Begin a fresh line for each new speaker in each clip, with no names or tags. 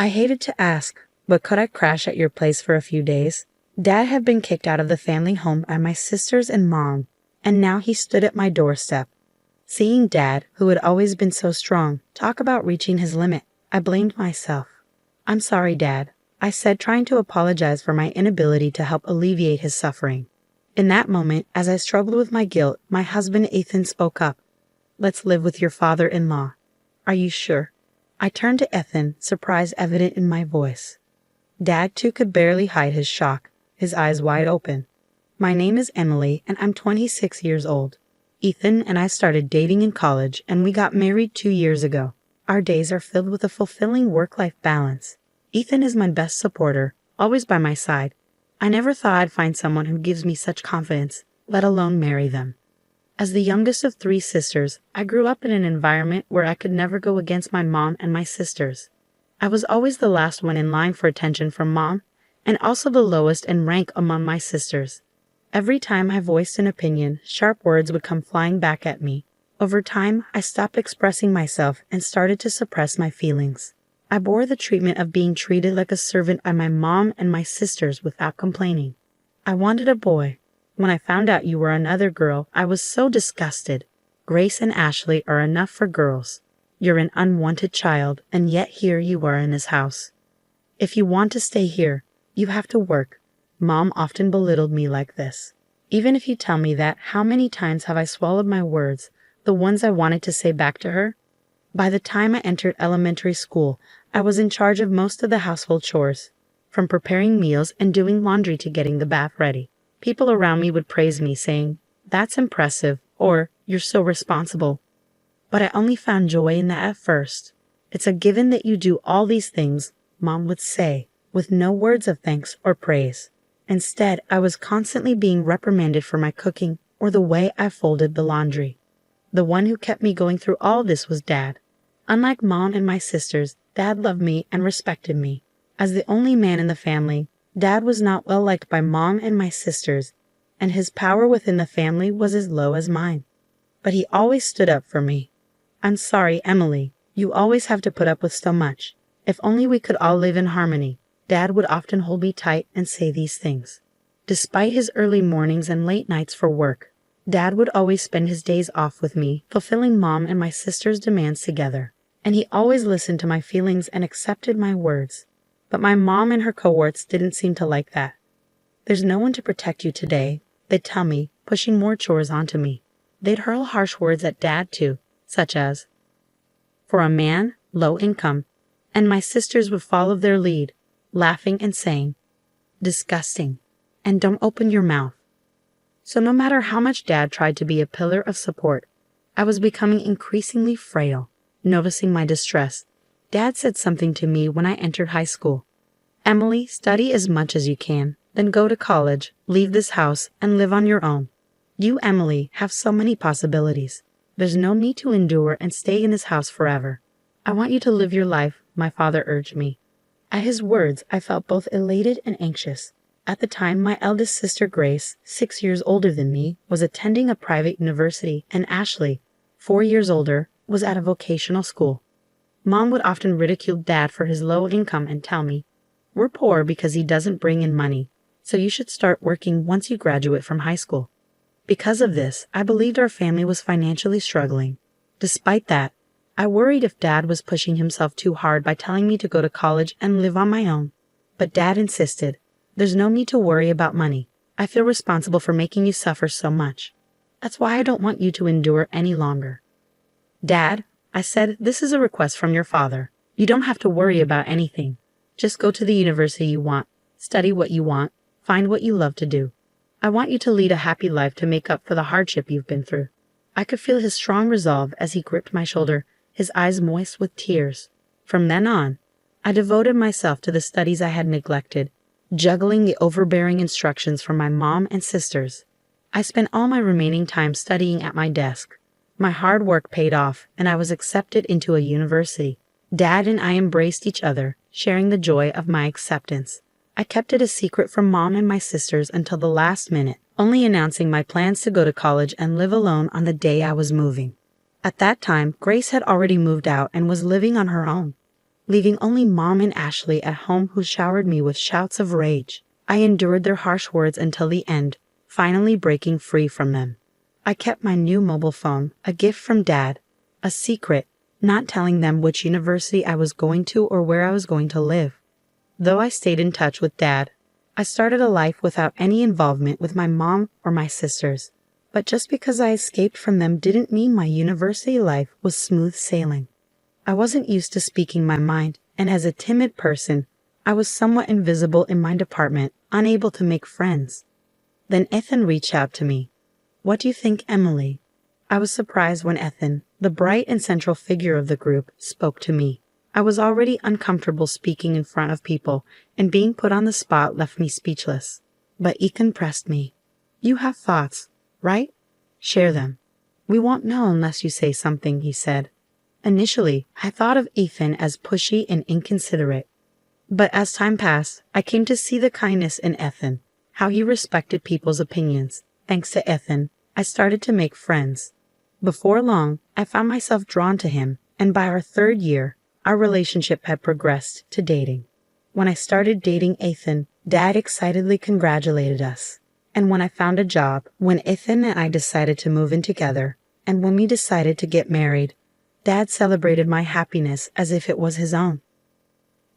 I hated to ask, but could I crash at your place for a few days? Dad had been kicked out of the family home by my sisters and mom, and now he stood at my doorstep. Seeing Dad, who had always been so strong, talk about reaching his limit, I blamed myself. "I'm sorry, Dad," I said, trying to apologize for my inability to help alleviate his suffering. In that moment, as I struggled with my guilt, my husband Ethan spoke up. "Let's live with your father-in-law. Are you sure?" I turned to Ethan, surprise evident in my voice. Dad, too, could barely hide his shock, his eyes wide open. "My name is Emily, and I'm 26 years old. Ethan and I started dating in college, and we got married 2 years ago. Our days are filled with a fulfilling work-life balance. Ethan is my best supporter, always by my side. I never thought I'd find someone who gives me such confidence, let alone marry them." As the youngest of 3 sisters, I grew up in an environment where I could never go against my mom and my sisters. I was always the last one in line for attention from mom, and also the lowest in rank among my sisters. Every time I voiced an opinion, sharp words would come flying back at me. Over time, I stopped expressing myself and started to suppress my feelings. I bore the treatment of being treated like a servant by my mom and my sisters without complaining. I wanted a boy. When I found out you were another girl, I was so disgusted. Grace and Ashley are enough for girls. You're an unwanted child, and yet here you are in his house. If you want to stay here, you have to work. Mom often belittled me like this. Even if you tell me that, how many times have I swallowed my words, the ones I wanted to say back to her? By the time I entered elementary school, I was in charge of most of the household chores, from preparing meals and doing laundry to getting the bath ready. People around me would praise me, saying, "That's impressive," or "You're so responsible." But I only found joy in that at first. "It's a given that you do all these things," Mom would say, with no words of thanks or praise. Instead, I was constantly being reprimanded for my cooking or the way I folded the laundry. The one who kept me going through all this was Dad. Unlike Mom and my sisters, Dad loved me and respected me. As the only man in the family, Dad was not well liked by Mom and my sisters, and his power within the family was as low as mine. But he always stood up for me. "I'm sorry, Emily. You always have to put up with so much. If only we could all live in harmony." Dad would often hold me tight and say these things. Despite his early mornings and late nights for work, Dad would always spend his days off with me, fulfilling Mom and my sister's demands together. And he always listened to my feelings and accepted my words. But my mom and her cohorts didn't seem to like that. "There's no one to protect you today," they'd tell me, pushing more chores onto me. They'd hurl harsh words at Dad too, such as, "For a man, low income," and my sisters would follow their lead, laughing and saying, "Disgusting," and "Don't open your mouth." So no matter how much Dad tried to be a pillar of support, I was becoming increasingly frail. Noticing my distress, Dad said something to me when I entered high school. "Emily, study as much as you can, then go to college, leave this house, and live on your own. You, Emily, have so many possibilities. There's no need to endure and stay in this house forever. I want you to live your life," my father urged me. At his words, I felt both elated and anxious. At the time, my eldest sister Grace, 6 years older than me, was attending a private university, and Ashley, 4 years older, was at a vocational school. Mom would often ridicule Dad for his low income and tell me, "We're poor because he doesn't bring in money, so you should start working once you graduate from high school." Because of this, I believed our family was financially struggling. Despite that, I worried if Dad was pushing himself too hard by telling me to go to college and live on my own. But Dad insisted, "There's no need to worry about money. I feel responsible for making you suffer so much. That's why I don't want you to endure any longer." "Dad," I said, "this is a request from your father. You don't have to worry about anything. Just go to the university you want, study what you want, find what you love to do. I want you to lead a happy life to make up for the hardship you've been through." I could feel his strong resolve as he gripped my shoulder, his eyes moist with tears. From then on, I devoted myself to the studies I had neglected, juggling the overbearing instructions from my mom and sisters. I spent all my remaining time studying at my desk. My hard work paid off, and I was accepted into a university. Dad and I embraced each other, sharing the joy of my acceptance. I kept it a secret from Mom and my sisters until the last minute, only announcing my plans to go to college and live alone on the day I was moving. At that time, Grace had already moved out and was living on her own. leaving only Mom and Ashley at home, who showered me with shouts of rage. I endured their harsh words until the end, finally breaking free from them. I kept my new mobile phone, a gift from Dad, a secret, not telling them which university I was going to or where I was going to live. Though I stayed in touch with Dad, I started a life without any involvement with my mom or my sisters. But just because I escaped from them didn't mean my university life was smooth sailing. I wasn't used to speaking my mind, and as a timid person, I was somewhat invisible in my department, unable to make friends. Then Ethan reached out to me. "What do you think, Emily?" I was surprised when Ethan, the bright and central figure of the group, spoke to me. I was already uncomfortable speaking in front of people, and being put on the spot left me speechless. But Ethan pressed me. "You have thoughts, right? Share them. We won't know unless you say something," he said. Initially, I thought of Ethan as pushy and inconsiderate. But as time passed, I came to see the kindness in Ethan, how he respected people's opinions. Thanks to Ethan, I started to make friends. Before long, I found myself drawn to him, and by our 3rd year, our relationship had progressed to dating. When I started dating Ethan, Dad excitedly congratulated us. And when I found a job, when Ethan and I decided to move in together, and when we decided to get married, Dad celebrated my happiness as if it was his own.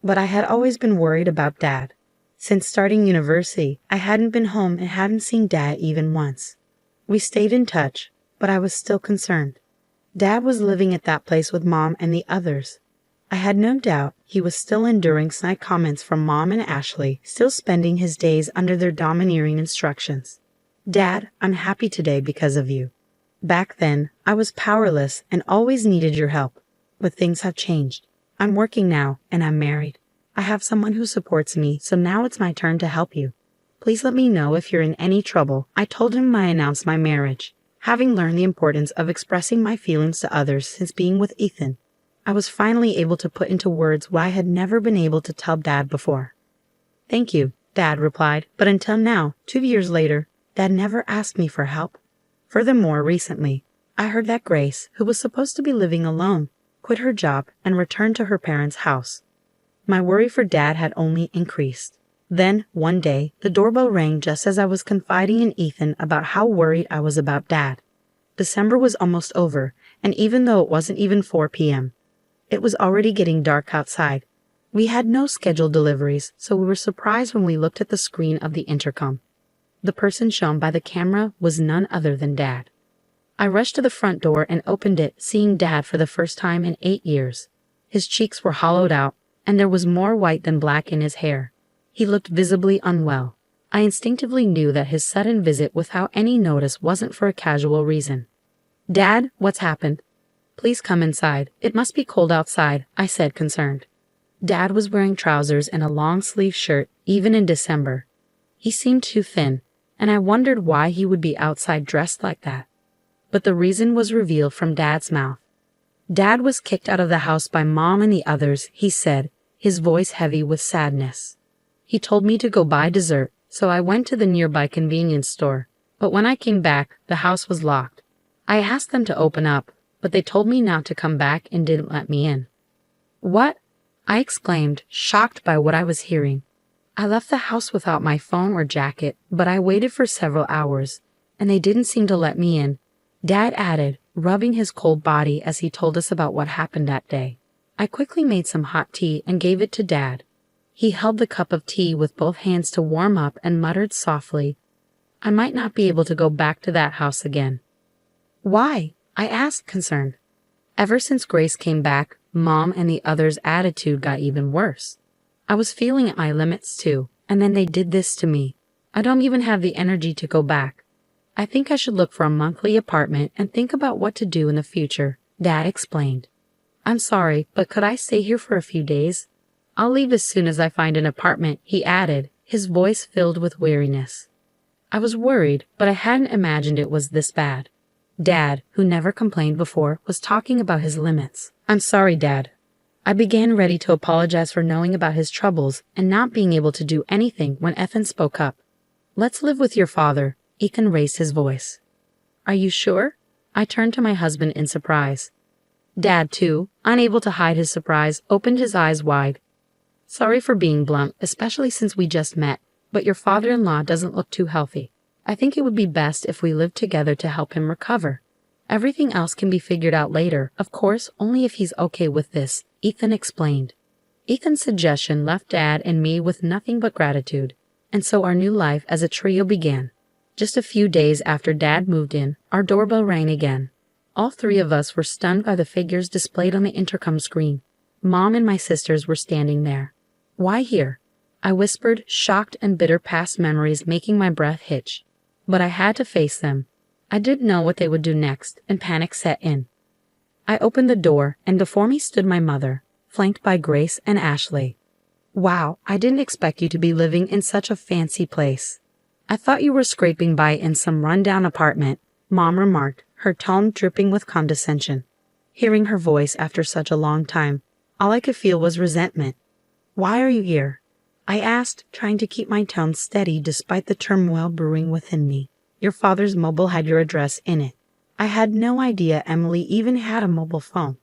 But I had always been worried about Dad. Since starting university, I hadn't been home and hadn't seen Dad even once. We stayed in touch, but I was still concerned. Dad was living at that place with Mom and the others. I had no doubt he was still enduring snide comments from Mom and Ashley, still spending his days under their domineering instructions. "Dad, I'm happy today because of you. Back then, I was powerless and always needed your help. But things have changed. I'm working now, and I'm married. I have someone who supports me, so now it's my turn to help you. Please let me know if you're in any trouble." I told him I announced my marriage. Having learned the importance of expressing my feelings to others since being with Ethan, I was finally able to put into words what I had never been able to tell Dad before. "Thank you," Dad replied, but until now, 2 years later, Dad never asked me for help. Furthermore, recently, I heard that Grace, who was supposed to be living alone, quit her job and returned to her parents' house. My worry for Dad had only increased. Then, one day, the doorbell rang just as I was confiding in Ethan about how worried I was about Dad. December was almost over, and even though it wasn't even 4 p.m., it was already getting dark outside. We had no scheduled deliveries, so we were surprised when we looked at the screen of the intercom. The person shown by the camera was none other than Dad. I rushed to the front door and opened it, seeing Dad for the first time in 8 years. His cheeks were hollowed out, and there was more white than black in his hair. He looked visibly unwell. I instinctively knew that his sudden visit without any notice wasn't for a casual reason. "Dad, what's happened?" "Please come inside. It must be cold outside," I said, concerned. Dad was wearing trousers and a long-sleeve shirt, even in December. He seemed too thin, and I wondered why he would be outside dressed like that. But the reason was revealed from Dad's mouth. Dad was kicked out of the house by Mom and the others, he said, his voice heavy with sadness. He told me to go buy dessert, so I went to the nearby convenience store. But when I came back, the house was locked. I asked them to open up, but they told me not to come back and didn't let me in. "What?" I exclaimed, shocked by what I was hearing. I left the house without my phone or jacket, but I waited for several hours, and they didn't seem to let me in. Dad added, rubbing his cold body as he told us about what happened that day. I quickly made some hot tea and gave it to Dad. He held the cup of tea with both hands to warm up and muttered softly, "I might not be able to go back to that house again." "Why?" I asked, concerned. Ever since Grace came back, Mom and the others' attitude got even worse. I was feeling at my limits too, and then they did this to me. I don't even have the energy to go back. I think I should look for a monthly apartment and think about what to do in the future, Dad explained. "I'm sorry, but could I stay here for a few days? I'll leave as soon as I find an apartment," he added, his voice filled with weariness. I was worried, but I hadn't imagined it was this bad. Dad, who never complained before, was talking about his limits. "I'm sorry, Dad." I began ready to apologize for knowing about his troubles and not being able to do anything when Ethan spoke up. "Let's live with your father." Ethan raised his voice. "Are you sure?" I turned to my husband in surprise. Dad, too, unable to hide his surprise, opened his eyes wide. Sorry for being blunt, especially since we just met, but your father-in-law doesn't look too healthy. I think it would be best if we lived together to help him recover. Everything else can be figured out later, of course, only if he's okay with this, Ethan explained. Ethan's suggestion left Dad and me with nothing but gratitude, and so our new life as a trio began. Just a few days after Dad moved in, our doorbell rang again. All three of us were stunned by the figures displayed on the intercom screen. Mom and my sisters were standing there. Why here? I whispered, shocked and bitter past memories making my breath hitch. But I had to face them. I didn't know what they would do next, and panic set in. I opened the door, and before me stood my mother, flanked by Grace and Ashley. Wow, I didn't expect you to be living in such a fancy place. I thought you were scraping by in some rundown apartment, Mom remarked, her tone dripping with condescension. Hearing her voice after such a long time, all I could feel was resentment. Why are you here? I asked, trying to keep my tone steady despite the turmoil brewing within me. Your father's mobile had your address in it. I had no idea Emily even had a mobile phone.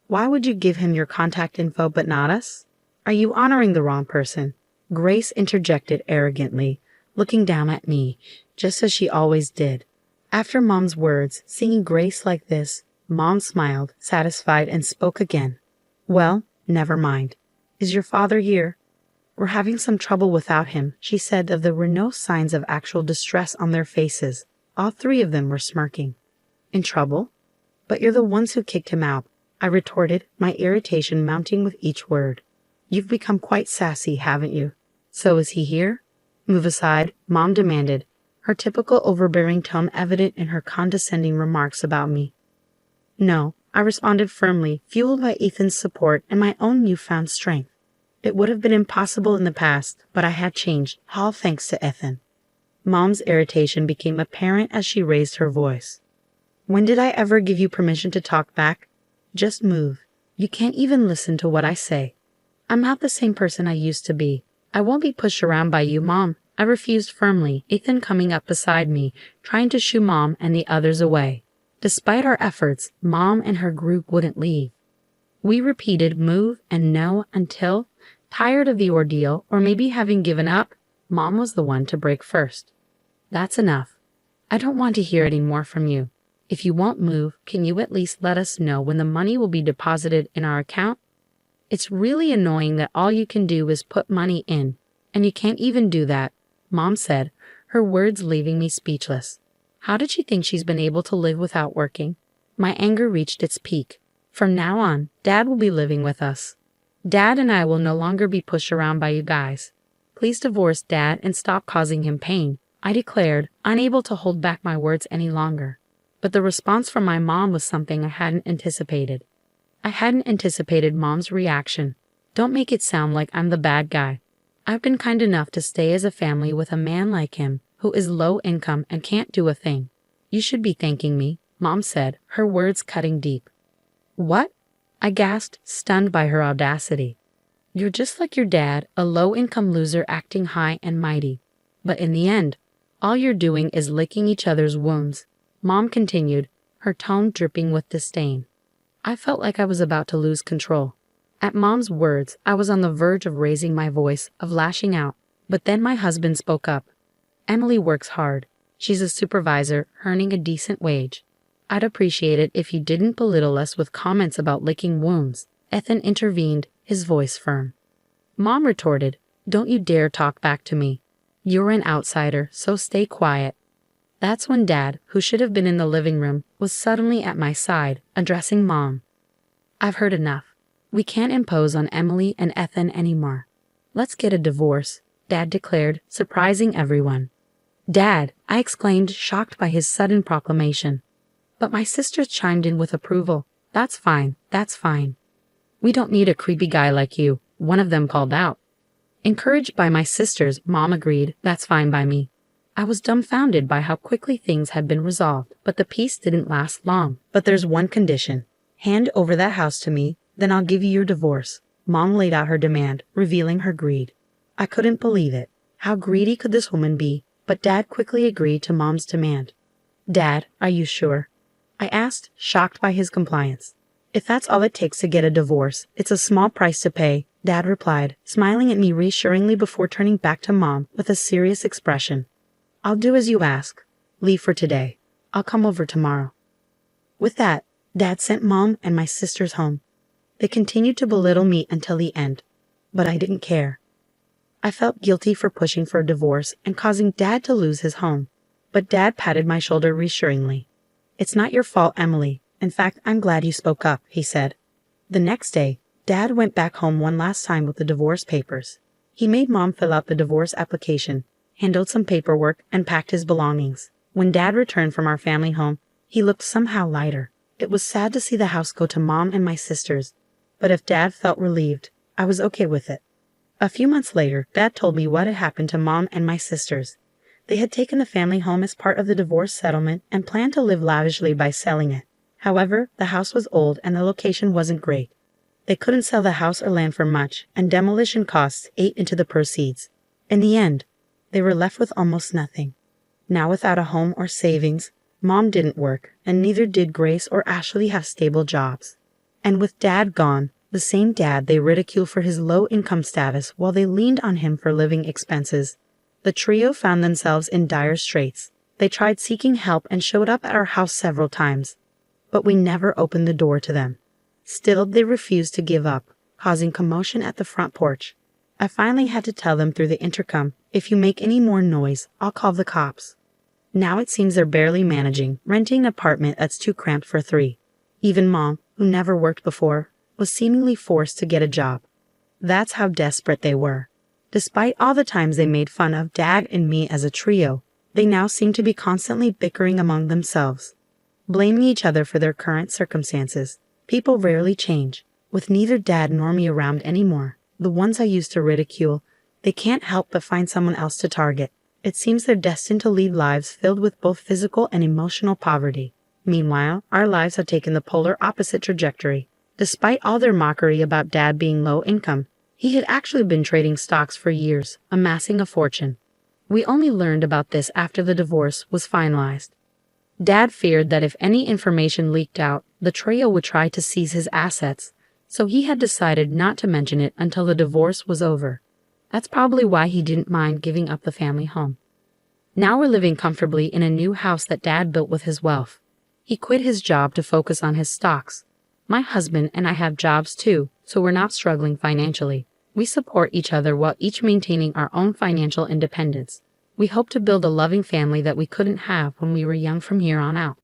Why would you give him your contact info but not us? Are you honoring the wrong person? Grace interjected arrogantly, looking down at me, just as she always did. After Mom's words, seeing Grace like this, Mom smiled, satisfied, and spoke again. Well, never mind. Is your father here? We're having some trouble without him, she said, though there were no signs of actual distress on their faces. All three of them were smirking. In trouble? But you're the ones who kicked him out, I retorted, my irritation mounting with each word. You've become quite sassy, haven't you? So is he here? Move aside, Mom demanded, her typical overbearing tone evident in her condescending remarks about me. No, I responded firmly, fueled by Ethan's support and my own newfound strength. It would have been impossible in the past, but I had changed, all thanks to Ethan. Mom's irritation became apparent as she raised her voice. When did I ever give you permission to talk back? Just move. You can't even listen to what I say. I'm not the same person I used to be. I won't be pushed around by you, Mom. I refused firmly, Ethan coming up beside me, trying to shoo Mom and the others away. Despite our efforts, Mom and her group wouldn't leave. We repeated move and no until, tired of the ordeal or maybe having given up, Mom was the one to break first. That's enough. I don't want to hear any more from you. If you won't move, can you at least let us know when the money will be deposited in our account? It's really annoying that all you can do is put money in, and you can't even do that, Mom said, her words leaving me speechless. How did she think she's been able to live without working? My anger reached its peak. From now on, Dad will be living with us. Dad and I will no longer be pushed around by you guys. Please divorce Dad and stop causing him pain, I declared, unable to hold back my words any longer. But the response from my mom was something I hadn't anticipated. I hadn't anticipated Mom's reaction. Don't make it sound like I'm the bad guy. I've been kind enough to stay as a family with a man like him, who is low income and can't do a thing. You should be thanking me, Mom said, her words cutting deep. What? I gasped, stunned by her audacity. You're just like your dad, a low-income loser acting high and mighty. But in the end, all you're doing is licking each other's wounds, Mom continued, her tone dripping with disdain. I felt like I was about to lose control. At Mom's words, I was on the verge of raising my voice, of lashing out, but then my husband spoke up. Emily works hard. She's a supervisor, earning a decent wage. I'd appreciate it if you didn't belittle us with comments about licking wounds. Ethan intervened, his voice firm. Mom retorted, Don't you dare talk back to me. You're an outsider, so stay quiet. That's when Dad, who should have been in the living room, was suddenly at my side, addressing Mom. I've heard enough. We can't impose on Emily and Ethan anymore. Let's get a divorce, Dad declared, surprising everyone. Dad, I exclaimed, shocked by his sudden proclamation. But my sisters chimed in with approval. That's fine, that's fine. We don't need a creepy guy like you, one of them called out. Encouraged by my sisters, Mom agreed, that's fine by me. I was dumbfounded by how quickly things had been resolved, but the peace didn't last long. But there's one condition. Hand over that house to me, then I'll give you your divorce. Mom laid out her demand, revealing her greed. I couldn't believe it. How greedy could this woman be? But Dad quickly agreed to Mom's demand. Dad, are you sure? I asked, shocked by his compliance. If that's all it takes to get a divorce, it's a small price to pay, Dad replied, smiling at me reassuringly before turning back to Mom with a serious expression. I'll do as you ask. Leave for today. I'll come over tomorrow. With that, Dad sent Mom and my sisters home. They continued to belittle me until the end, but I didn't care. I felt guilty for pushing for a divorce and causing Dad to lose his home, but Dad patted my shoulder reassuringly. It's not your fault, Emily. In fact, I'm glad you spoke up, he said. The next day, Dad went back home one last time with the divorce papers. He made Mom fill out the divorce application, handled some paperwork, and packed his belongings. When Dad returned from our family home, he looked somehow lighter. It was sad to see the house go to Mom and my sisters, but if Dad felt relieved, I was okay with it. A few months later, Dad told me what had happened to Mom and my sisters. They had taken the family home as part of the divorce settlement and planned to live lavishly by selling it. However, the house was old and the location wasn't great. They couldn't sell the house or land for much, and demolition costs ate into the proceeds. In the end, they were left with almost nothing. Now without a home or savings, Mom didn't work, and neither did Grace or Ashley have stable jobs. And with Dad gone, the same Dad they ridiculed for his low income status while they leaned on him for living expenses, the trio found themselves in dire straits. They tried seeking help and showed up at our house several times, but we never opened the door to them. Still, they refused to give up, causing commotion at the front porch. I finally had to tell them through the intercom, if you make any more noise, I'll call the cops. Now it seems they're barely managing, renting an apartment that's too cramped for 3. Even Mom, who never worked before, was seemingly forced to get a job. That's how desperate they were. Despite all the times they made fun of Dad and me as a trio, they now seem to be constantly bickering among themselves, blaming each other for their current circumstances. People rarely change. With neither Dad nor me around anymore, the ones I used to ridicule, they can't help but find someone else to target. It seems they're destined to lead lives filled with both physical and emotional poverty. Meanwhile, our lives have taken the polar opposite trajectory. Despite all their mockery about Dad being low income, he had actually been trading stocks for years, amassing a fortune. We only learned about this after the divorce was finalized. Dad feared that if any information leaked out, the trio would try to seize his assets, so he had decided not to mention it until the divorce was over. That's probably why he didn't mind giving up the family home. Now we're living comfortably in a new house that Dad built with his wealth. He quit his job to focus on his stocks. My husband and I have jobs too, so we're not struggling financially. We support each other while each maintaining our own financial independence. We hope to build a loving family that we couldn't have when we were young from here on out.